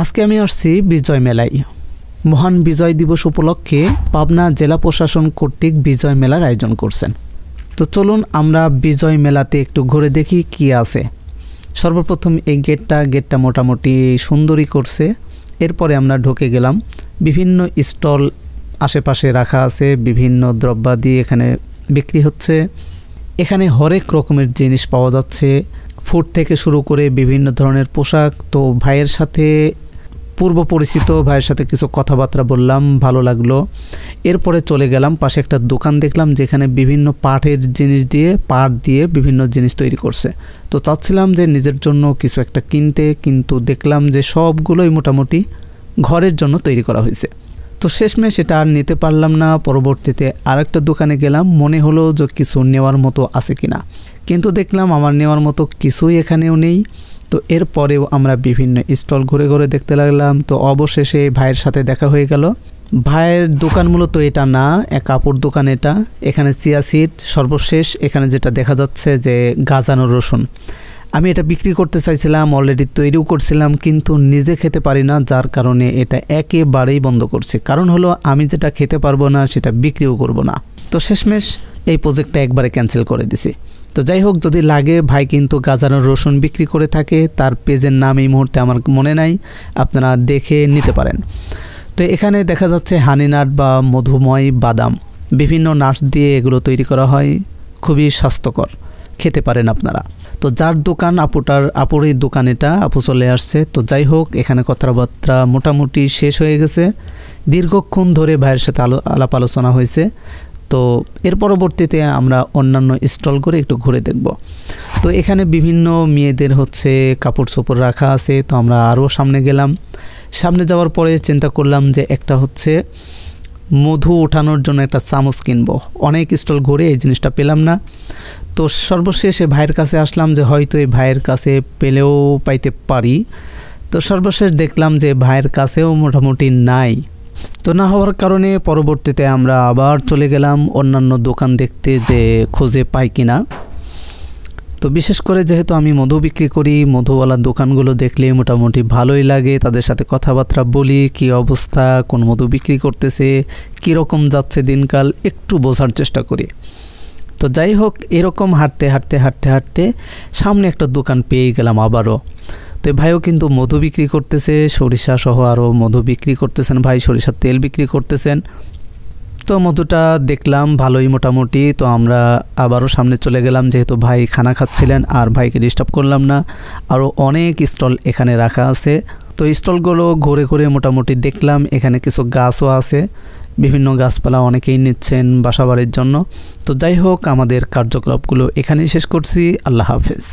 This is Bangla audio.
আজকে আমি আসছি বিজয় মেলায়। মহান বিজয় দিবস উপলক্ষে পাবনা জেলা প্রশাসন কর্তৃক বিজয় মেলার আয়োজন করছেন। তো চলুন আমরা বিজয় মেলাতে একটু ঘুরে দেখি কি আছে। সর্বপ্রথম এই গেটটা মোটামুটি সুন্দরই করছে। এরপরে আমরা ঢুকে গেলাম। বিভিন্ন স্টল আশেপাশে রাখা আছে, বিভিন্ন দ্রব্যাদি এখানে বিক্রি হচ্ছে। এখানে হরেক রকমের জিনিস পাওয়া যাচ্ছে, ফুড থেকে শুরু করে বিভিন্ন ধরনের পোশাক। তো ভাইয়ের সাথে পূর্ব পরিচিত ভাইয়ের সাথে কিছু কথাবার্তা বললাম, ভালো লাগলো। এরপরে চলে গেলাম পাশে একটা দোকান দেখলাম যেখানে বিভিন্ন পাটের জিনিস দিয়ে পাট দিয়ে বিভিন্ন জিনিস তৈরি করছে। তো চাচ্ছিলাম যে নিজের জন্য কিছু একটা কিনতে, কিন্তু দেখলাম যে সবগুলোই মোটামুটি ঘরের জন্য তৈরি করা হয়েছে। তো শেষমেশ সেটা আর নিতে পারলাম না। পরবর্তীতে আরেকটা দোকানে গেলাম, মনে হলো যে কিছু নেওয়ার মতো আছে কিনা, কিন্তু দেখলাম আমার নেওয়ার মতো কিছুই এখানেও নেই। তো এরপরেও আমরা বিভিন্ন স্টল ঘুরে ঘুরে দেখতে লাগলাম। তো অবশেষে ভাইয়ের সাথে দেখা হয়ে গেল। ভাইয়ের দোকান মূলত এটা না, এক কাপড় দোকান এটা। এখানে চিয়া সিড, সর্বশেষ এখানে যেটা দেখা যাচ্ছে যে গাজানো রসুন। আমি এটা বিক্রি করতে চাইছিলাম, অলরেডি তৈরিও করছিলাম, কিন্তু নিজে খেতে পারি না, যার কারণে এটা একেবারেই বন্ধ করছি। কারণ হলো আমি যেটা খেতে পারবো না সেটা বিক্রিও করব না। তো শেষমেশ এই প্রজেক্টটা একবারে ক্যান্সেল করে দিছি। তো যাই হোক, যদি লাগে, ভাই কিন্তু গাজানো রসুন বিক্রি করে থাকে। তার পেজের নাম এই মুহূর্তে আমার মনে নাই, আপনারা দেখে নিতে পারেন। তো এখানে দেখা যাচ্ছে হানিনাট বা মধুময় বাদাম, বিভিন্ন নাটস দিয়ে এগুলো তৈরি করা হয়, খুবই স্বাস্থ্যকর, খেতে পারেন আপনারা। তো যার দোকান আপুর এই দোকান এটা, আপু চলে আসছে। তো যাই হোক, এখানে কথাবার্তা মোটামুটি শেষ হয়ে গেছে। দীর্ঘক্ষণ ধরে ভাইয়ের সাথে আলাপ আলোচনা হয়েছে। তো এর পরবর্তীতে আমরা অন্যান্য স্টল করে একটু ঘুরে দেখব। তো এখানে বিভিন্ন মেয়েদের হচ্ছে কাপড় চোপড় রাখা আছে। তো আমরা আরও সামনে গেলাম। সামনে যাওয়ার পরে চিন্তা করলাম যে একটা হচ্ছে মধু ওঠানোর জন্য একটা চামচ কিনবো। অনেক স্টল ঘুরে এই জিনিসটা পেলাম না। তো সর্বশেষে ভাইয়ের কাছে আসলাম যে হয়তো এই ভাইয়ের কাছে পেলেও পাইতে পারি। তো সর্বশেষ দেখলাম যে ভাইয়ের কাছেও মোটামুটি নাই। তো না হওয়ার কারণে পরবর্তীতে আমরা আবার চলে গেলাম অন্যান্য দোকান দেখতে যে খুঁজে পাই কিনা। তো বিশেষ করে যেহেতু আমি মধু বিক্রি করি, মধুওয়ালা দোকানগুলো দেখলে মোটামুটি ভালোই লাগে। তাদের সাথে কথাবার্তা বলি, কি অবস্থা, কোন মধু বিক্রি করতেছে, কীরকম যাচ্ছে দিনকাল, একটু বোঝার চেষ্টা করি। তো যাই হোক, এরকম হাঁটতে সামনে একটা দোকান পেয়ে গেলাম আবারও। তো ভাইও কিন্তু মধু বিক্রি করতেছে, সরিষা সহ আরও মধু বিক্রি করতেছেন ভাই, সরিষার তেল বিক্রি করতেছেন। তো মধুটা দেখলাম ভালোই মোটামুটি। তো আমরা আবারও সামনে চলে গেলাম, যেহেতু ভাই খানা খাচ্ছিলেন আর ভাইকে ডিস্টার্ব করলাম না। আরও অনেক স্টল এখানে রাখা আছে। তো স্টলগুলো ঘুরে ঘুরে মোটামুটি দেখলাম। এখানে কিছু গাছও আছে, বিভিন্ন গাছপালা অনেকেই নিচ্ছেন বাসাবাড়ির জন্য। তো যাই হোক, আমাদের কার্যকলাপগুলো এখানেই শেষ করছি। আল্লাহ হাফেজ।